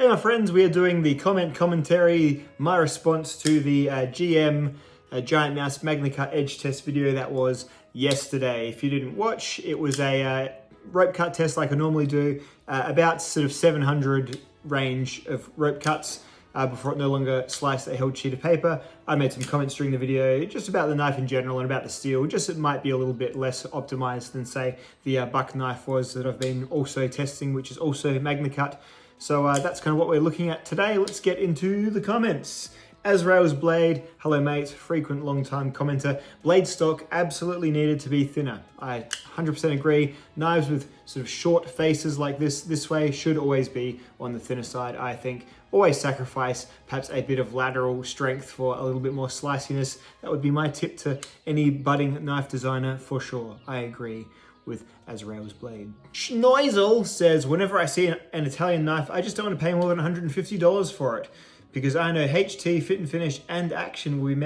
Hey my friends, we are doing the commentary, my response to the GM Giant Mouse Magna Cut edge test video that was yesterday. If you didn't watch, it was a rope cut test like I normally do, about sort of 700 range of rope cuts before it no longer sliced a held sheet of paper. I made some comments during the video just about the knife in general and about the steel, just it might be a little bit less optimized than say the buck knife was that I've been also testing, which is also Magna Cut. So that's kind of what we're looking at today. Let's get into the comments. Azrael's Blade, hello mate, frequent long-time commenter. Blade stock absolutely needed to be thinner. I 100% agree. Knives with sort of short faces like this way should always be on the thinner side, I think. Always sacrifice perhaps a bit of lateral strength for a little bit more sliciness. That would be my tip to any budding knife designer for sure. I agree with Azrael's Blade. Schnoizel says, whenever I see an Italian knife, I just don't want to pay more than $150 for it, because I know HT, fit and finish, and action will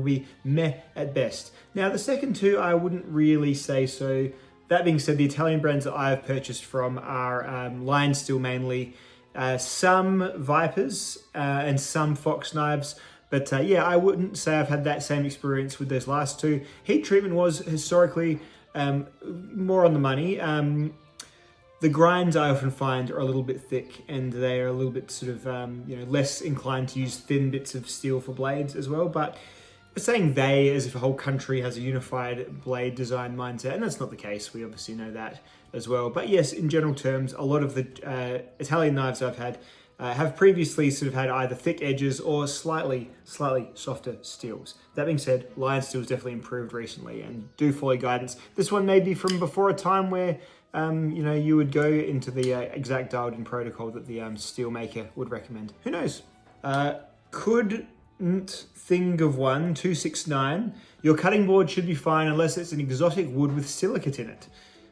be meh at best. Now, the second two, I wouldn't really say so. That being said, the Italian brands that I've purchased from are Lion Steel mainly, some Vipers and some Fox knives. But yeah, I wouldn't say I've had that same experience with those last two. Heat treatment was historically more on the money. The grinds I often find are a little bit thick, and they are a little bit sort of less inclined to use thin bits of steel for blades as well. But we're saying they as if a whole country has a unified blade design mindset, and that's not the case. We obviously know that as well. But yes, in general terms, a lot of the Italian knives I've had have previously sort of had either thick edges or slightly softer steels. That being said, Lion Steel's definitely improved recently, and do follow guidance. This one may be from before a time where you would go into the exact dialed-in protocol that the steel maker would recommend. Who knows? Couldn't think of one. 269. Your cutting board should be fine unless it's an exotic wood with silicate in it.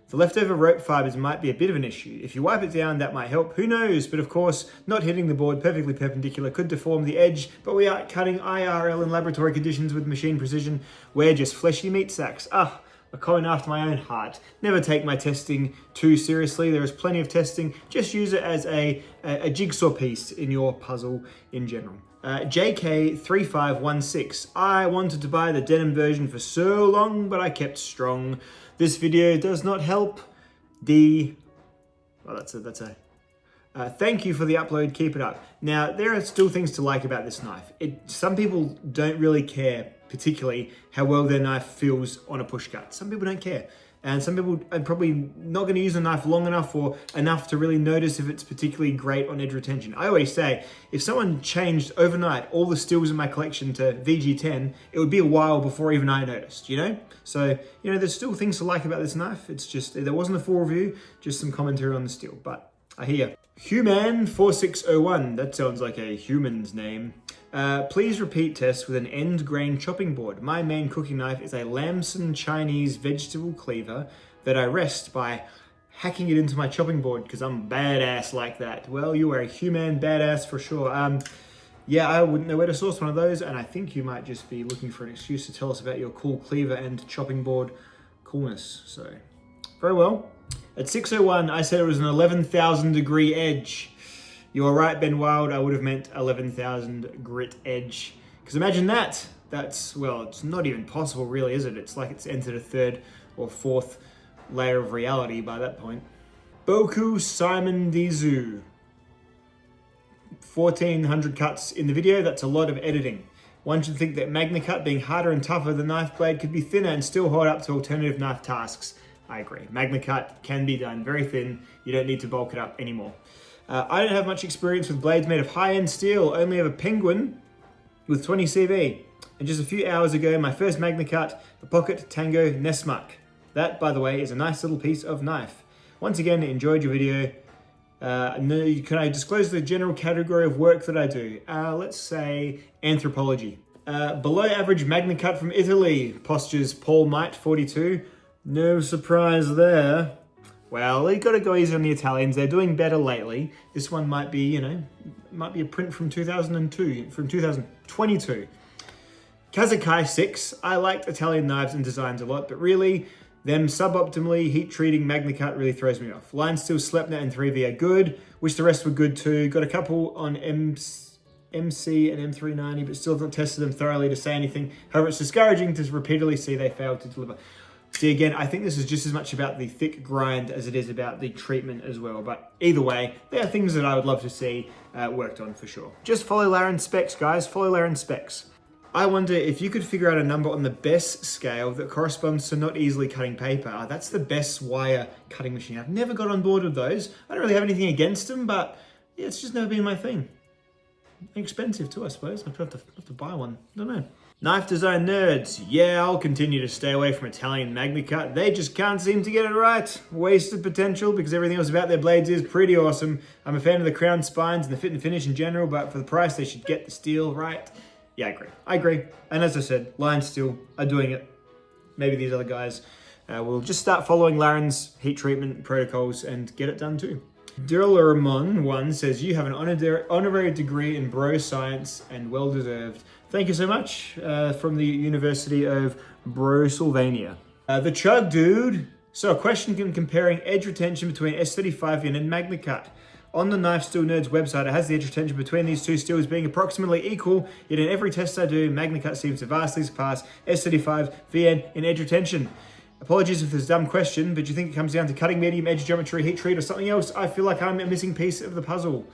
The leftover rope fibers might be a bit of an issue. If you wipe it down, that might help. Who knows? But of course, not hitting the board perfectly perpendicular could deform the edge, but we are cutting IRL in laboratory conditions with machine precision. We're just fleshy meat sacks. A comment after my own heart. Never take my testing too seriously. There is plenty of testing. Just use it as a jigsaw piece in your puzzle in general. JK3516. I wanted to buy the denim version for so long, but I kept strong. This video does not help. Thank you for the upload, keep it up. Now, there are still things to like about this knife. Some people don't really care, particularly, how well their knife feels on a push cut. Some people don't care. And some people are probably not going to use a knife long enough or enough to really notice if it's particularly great on edge retention. I always say, if someone changed overnight all the steels in my collection to VG10, it would be a while before even I noticed, So, there's still things to like about this knife. It's just, there wasn't a full review, just some commentary on the steel. But I hear. Human4601, that sounds like a human's name. Please repeat test with an end grain chopping board. My main cooking knife is a Lamson Chinese vegetable cleaver that I rest by hacking it into my chopping board because I'm badass like that. Well, you are a human badass for sure. Yeah, I wouldn't know where to source one of those, and I think you might just be looking for an excuse to tell us about your cool cleaver and chopping board coolness. So, very well. At 601, I said it was an 11,000 degree edge. You are right, Ben Wild. I would have meant 11,000 grit edge. Because imagine that. Well, it's not even possible really, is it? It's like it's entered a third or fourth layer of reality by that point. Boku Simon Dizu. 1,400 cuts in the video. That's a lot of editing. One should think that Magna Cut, being harder and tougher than knife blade, could be thinner and still hold up to alternative knife tasks. I agree. Magna Cut can be done very thin. You don't need to bulk it up anymore. I don't have much experience with blades made of high-end steel. Only have a Penguin with 20 CV. And just a few hours ago, my first Magna Cut, the Pocket Tango Nesmark. That, by the way, is a nice little piece of knife. Once again, enjoyed your video. Can I disclose the general category of work that I do? Let's say anthropology. Below average Magna Cut from Italy. Postures Paul Might, 42. No surprise there. Well, you got to go easy on the Italians. They're doing better lately. This one might be, might be a print from 2022. Kazakai 6. I liked Italian knives and designs a lot, but really, Them suboptimally heat treating Magna Cut really throws me off. Line Steel, SlepNet, and 3V are good. Wish the rest were good too. Got a couple on MC and M390, but still haven't tested them thoroughly to say anything. However, it's discouraging to repeatedly see they fail to deliver. See, again, I think this is just as much about the thick grind as it is about the treatment as well. But either way, they are things that I would love to see worked on for sure. Just follow Laren's specs, guys. Follow Laren's specs. I wonder if you could figure out a number on the best scale that corresponds to not easily cutting paper. That's the best wire cutting machine. I've never got on board with those. I don't really have anything against them, but yeah, it's just never been my thing. Expensive too, I suppose. I'd have to buy one. I don't know. Knife design nerds. Yeah, I'll continue to stay away from Italian Magna Cut. They just can't seem to get it right. Wasted potential because everything else about their blades is pretty awesome. I'm a fan of the crown spines and the fit and finish in general, but for the price, they should get the steel right. Yeah, I agree. And as I said, Line Steel are doing it. Maybe these other guys will just start following Laren's heat treatment protocols and get it done too. Durlamon1 says, you have an honorary degree in bro science and well deserved. Thank you so much from the University of Brosylvania. The Chug Dude. So a question comparing edge retention between S35 and Magna Cut. On the Knife Steel Nerds website, it has the edge retention between these two steels being approximately equal, yet in every test I do, Magna Cut seems to vastly surpass S35 VN in edge retention. Apologies if this is a dumb question, but do you think it comes down to cutting medium, edge geometry, heat treat, or something else? I feel like I'm a missing piece of the puzzle.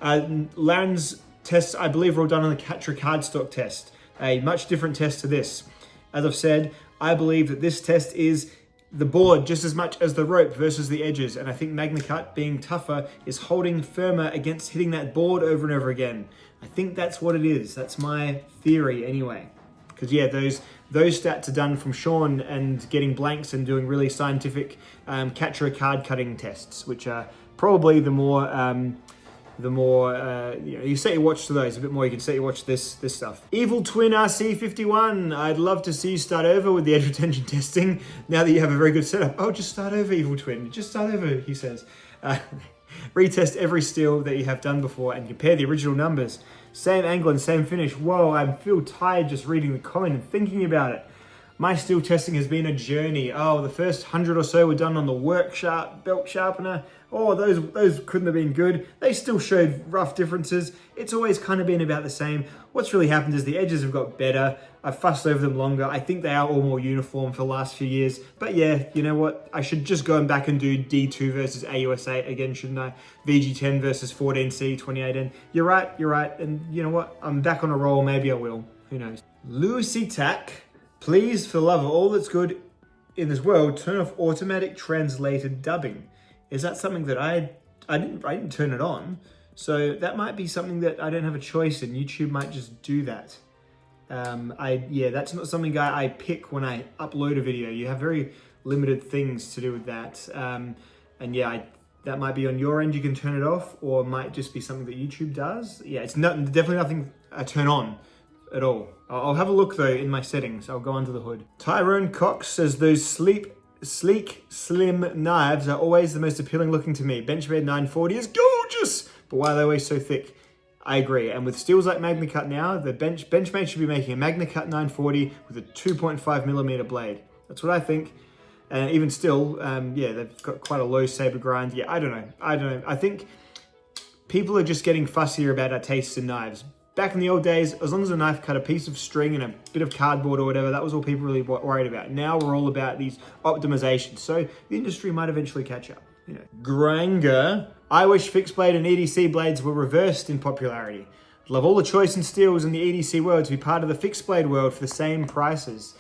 Laren's tests, I believe, were all done on the Catra cardstock test, a much different test to this. As I've said, I believe that this test is the board just as much as the rope versus the edges, and I think Magna Cut, being tougher, is holding firmer against hitting that board over and over again. I think that's what it is. That's my theory anyway. Because yeah, those stats are done from Sean and getting blanks and doing really scientific Catra card cutting tests, which are probably the more you set your watch to those a bit more. You can set your watch to this stuff. Evil Twin RC51. I'd love to see you start over with the edge retention testing now that you have a very good setup. Oh, just start over, Evil Twin. Just start over, he says. Retest every steel that you have done before and compare the original numbers. Same angle and same finish. Whoa, I feel tired just reading the comment and thinking about it. My steel testing has been a journey. Oh, the first 100 or so were done on the belt sharpener. Oh, those couldn't have been good. They still showed rough differences. It's always kind of been about the same. What's really happened is the edges have got better. I've fussed over them longer. I think they are all more uniform for the last few years. But yeah, you know what? I should just go back and do D2 versus AUS8 again, shouldn't I? VG10 versus 14C 28N. You're right. And you know what? I'm back on a roll. Maybe I will. Who knows? Lucy Tack. Please, for the love of all that's good in this world, turn off automatic translated dubbing. Is that something that I didn't turn it on? So that might be something that I don't have a choice in. YouTube might just do that. That's not something I pick when I upload a video. You have very limited things to do with that. That might be on your end. You can turn it off, or it might just be something that YouTube does. Yeah, it's definitely nothing I turn on at all. I'll have a look though in my settings. I'll go under the hood. Tyrone Cox says those sleek, slim knives are always the most appealing looking to me. Benchmade 940 is gorgeous, but why are they always so thick? I agree. And with steels like Magna Cut now, the Benchmade should be making a Magna Cut 940 with a 2.5mm blade. That's what I think. And even still, they've got quite a low saber grind. Yeah, I don't know. I think people are just getting fussier about our tastes in knives. Back in the old days, as long as a knife cut a piece of string and a bit of cardboard or whatever, that was all people really worried about. Now we're all about these optimizations. So the industry might eventually catch up. You know, Granger. I wish fixed blade and EDC blades were reversed in popularity. I'd love all the choice in steels in the EDC world to be part of the fixed blade world for the same prices.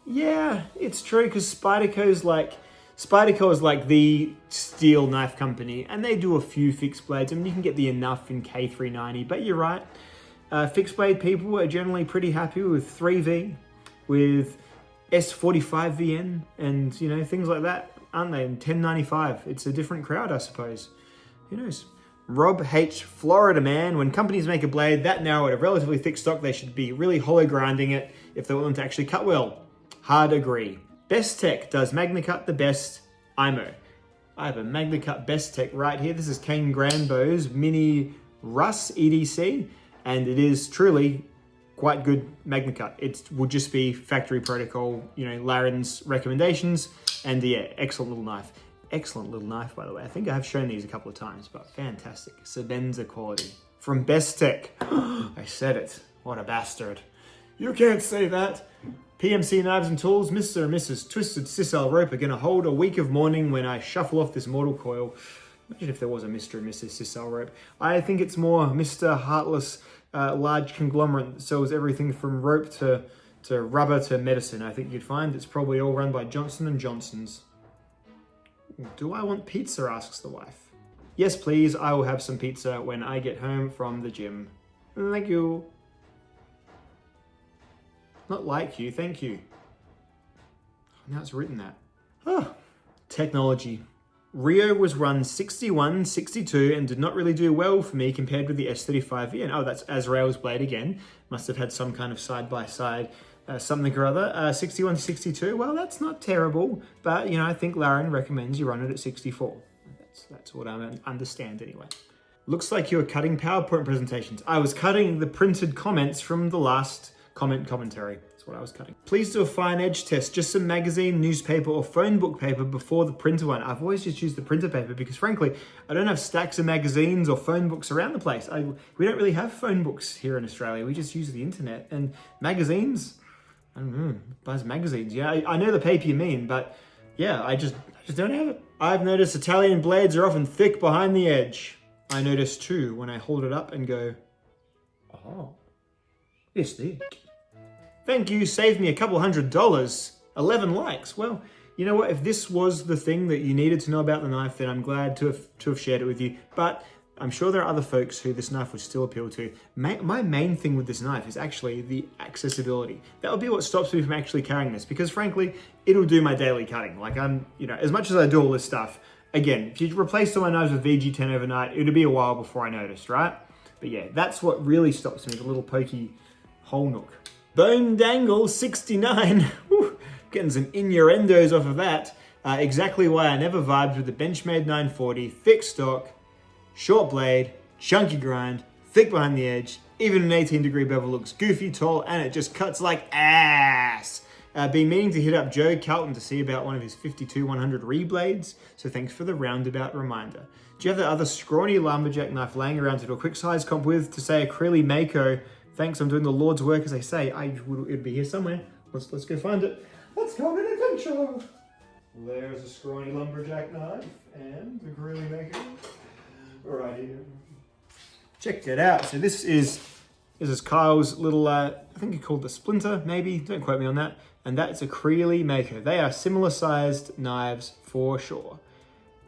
Yeah, it's true, because Spyderco is like the steel knife company, and they do a few fixed blades. I mean, you can get the enough in K390, but you're right. Fixed blade people are generally pretty happy with 3V, with S45VN, and things like that, aren't they? And 1095. It's a different crowd, I suppose. Who knows? Rob H. Florida man. When companies make a blade that narrow at a relatively thick stock, they should be really hollow grinding it if they want them to actually cut well. Hard agree. Best Tech does Magna Cut the best. IMO. I have a Magna Cut Best Tech right here. This is Kane Granbo's Mini Russ EDC. And it is truly quite good Magna Cut. It would just be factory protocol, Laren's recommendations. And yeah, excellent little knife. Excellent little knife, by the way. I think I have shown these a couple of times, but fantastic. Sebenza quality. From Best Tech. I said it. What a bastard. You can't say that. PMC Knives and Tools, Mr. and Mrs. Twisted Sisal Rope are going to hold a week of mourning when I shuffle off this mortal coil. Imagine if there was a Mr. and Mrs. Sisal Rope. I think it's more Mr. Heartless, large conglomerate that sells everything from rope to rubber to medicine. I think you'd find it's probably all run by Johnson & Johnson's. Do I want pizza, asks the wife. Yes, please, I will have some pizza when I get home from the gym. Thank you. Not like you, thank you. Now it's written that. Oh, technology. Rio was run 61, 62 and did not really do well for me compared with the S35V. And oh, that's Azrael's blade again. Must have had some kind of side-by-side something or other. 61 to 62, well, that's not terrible. But, you know, I think Lauren recommends you run it at 64. That's what I understand anyway. Looks like you were cutting PowerPoint presentations. I was cutting the printed comments from the last commentary. That's what I was cutting. Please do a fine edge test. Just some magazine, newspaper, or phone book paper before the printer one. I've always just used the printer paper because, frankly, I don't have stacks of magazines or phone books around the place. We don't really have phone books here in Australia. We just use the internet. And magazines, I don't know, buys magazines. Yeah, I know the paper you mean, but yeah, I just don't have it. I've noticed Italian blades are often thick behind the edge. I notice too when I hold it up and go, oh, it's thick. Thank you, saved me a couple $100. 11 likes. Well, you know what? If this was the thing that you needed to know about the knife, then I'm glad to have shared it with you. But I'm sure there are other folks who this knife would still appeal to. My main thing with this knife is actually the accessibility. That would be what stops me from actually carrying this, because frankly, it'll do my daily cutting. Like as much as I do all this stuff, again, if you replace all my knives with VG10 overnight, it'll be a while before I noticed, right? But yeah, that's what really stops me, the little pokey hole nook. Bone Dangle 69. Whew, getting some innuendos off of that. Exactly why I never vibed with the Benchmade 940, thick stock, short blade, chunky grind, thick behind the edge, even an 18-degree bevel looks goofy, tall, and it just cuts like ass. Been meaning to hit up Joe Calton to see about one of his 52-100 reblades, so thanks for the roundabout reminder. Do you have the other scrawny lumberjack knife laying around to do a quick size comp with to say acrylic Mako? Thanks, I'm doing the Lord's work as they say. It'd be here somewhere. Let's go find it. Let's go on an adventure. There's a scrawny lumberjack knife and the acrylic Mako. Right here. Check it out. So this is Kyle's little, I think he called the Splinter, maybe. Don't quote me on that. And that's a acrylic Mako. They are similar sized knives for sure.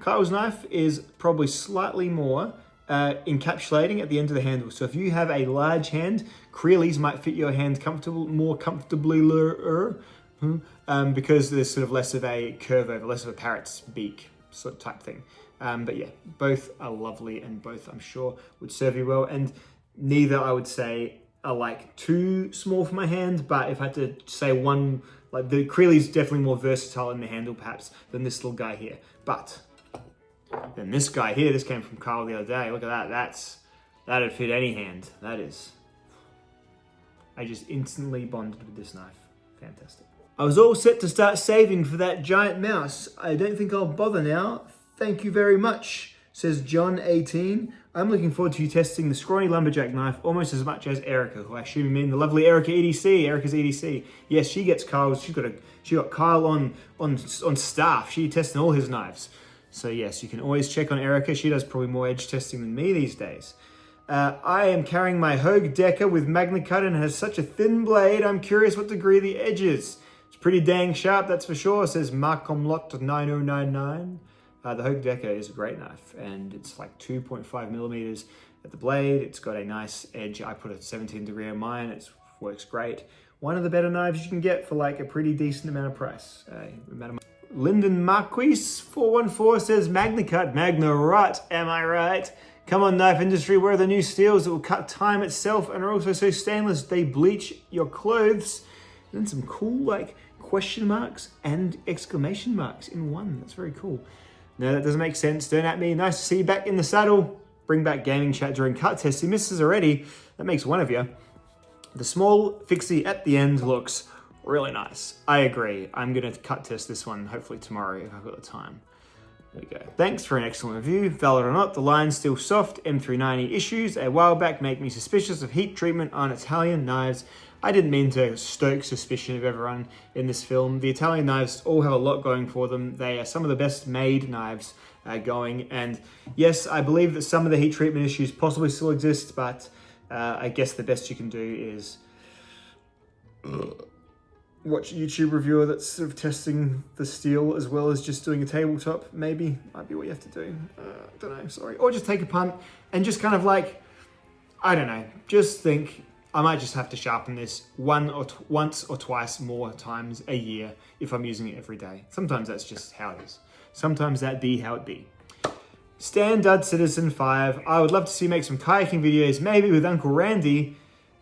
Kyle's knife is probably slightly more encapsulating at the end of the handle. So if you have a large hand, acrylics might fit your hand more comfortably because there's sort of less of a curve over, less of a parrot's beak sort of type thing. But yeah, both are lovely and both I'm sure would serve you well. And neither I would say are like too small for my hand, but if I had to say one, like the acrylic is definitely more versatile in the handle perhaps than this little guy here. But then this guy here, this came from Kyle the other day. Look at that. That'd fit any hand. I just instantly bonded with this knife. Fantastic. I was all set to start saving for that giant mouse. I don't think I'll bother now. Thank you very much, says John 18. I'm looking forward to you testing the scrawny lumberjack knife almost as much as Erica, who I assume you mean the lovely Erica's EDC. Yes, she gets Kyle's. She got Kyle on staff. She testing all his knives. So yes, you can always check on Erica. She does probably more edge testing than me these days. I am carrying my Hogue Decker with Magna Cut and it has such a thin blade. I'm curious what degree the edge is. It's pretty dang sharp, that's for sure, says Marcomlot 9099. The Hogue Decker is a great knife and it's like 2.5 millimeters at the blade. It's got a nice edge. I put a 17 degree on mine. It works great. One of the better knives you can get for like a pretty decent amount of price. Lyndon Marquis 414 says Magna Cut, Magna Rut, am I right? Come on, knife industry, where are the new steels that will cut time itself and are also so stainless they bleach your clothes? And then some cool like question marks and exclamation marks in one. That's very cool. No, that doesn't make sense. Don't at me. Nice to see you back in the saddle. Bring back gaming chat during cut tests. He misses already. That makes one of you. The small fixie at the end looks really nice. I agree. I'm gonna cut test this one hopefully tomorrow if I've got the time. There we go. Thanks for an excellent review. Valid or not, the line's still soft. M390 issues a while back make me suspicious of heat treatment on Italian knives. I didn't mean to stoke suspicion of everyone in this film. The Italian knives all have a lot going for them. They are some of the best made knives going. And yes, I believe that some of the heat treatment issues possibly still exist, but I guess the best you can do is watch a YouTube reviewer that's sort of testing the steel as well as just doing a tabletop, maybe. Might be what you have to do. I don't know, sorry. Or just take a punt and just kind of like, I don't know, just think, I might just have to sharpen this once or twice more times a year if I'm using it every day. Sometimes that's just how it is. Sometimes that be how it be. Standard Citizen 5, I would love to see you make some kayaking videos, maybe with Uncle Randy.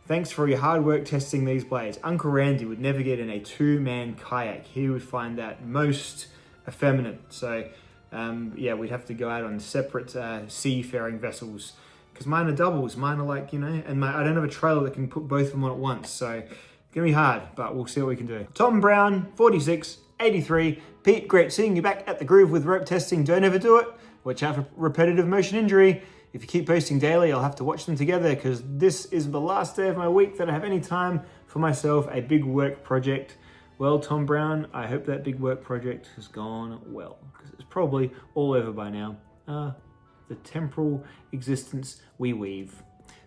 Thanks for your hard work testing these blades. Uncle Randy would never get in a two-man kayak. He would find that most effeminate. So yeah, we'd have to go out on separate seafaring vessels because mine are doubles. Mine are like, you know, and I don't have a trailer that can put both of them on at once. So it's gonna be hard, but we'll see what we can do. Tom Brown, 46, 83. Pete, great seeing you back at the groove with rope testing. Don't ever do it. Watch out for repetitive motion injury. If you keep posting daily, I'll have to watch them together because this is the last day of my week that I have any time for myself, a big work project. Well, Tom Brown, I hope that big work project has gone well because it's probably all over by now. The temporal existence we weave.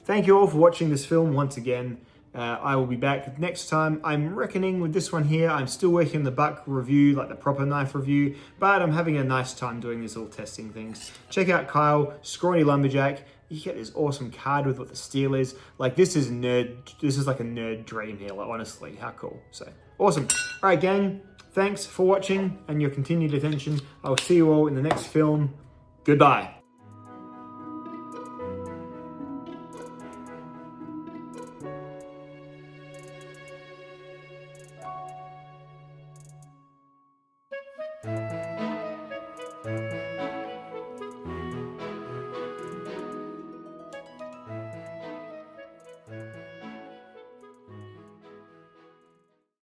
Thank you all for watching this film once again. I will be back next time. I'm reckoning with this one here. I'm still working on the buck review, like the proper knife review, but I'm having a nice time doing these little testing things. Check out Kyle, Scrawny Lumberjack. You get this awesome card with what the steel is. Like this is like a nerd dream here, like honestly, how cool. So awesome. All right, gang, thanks for watching and your continued attention. I'll see you all in the next film. Goodbye.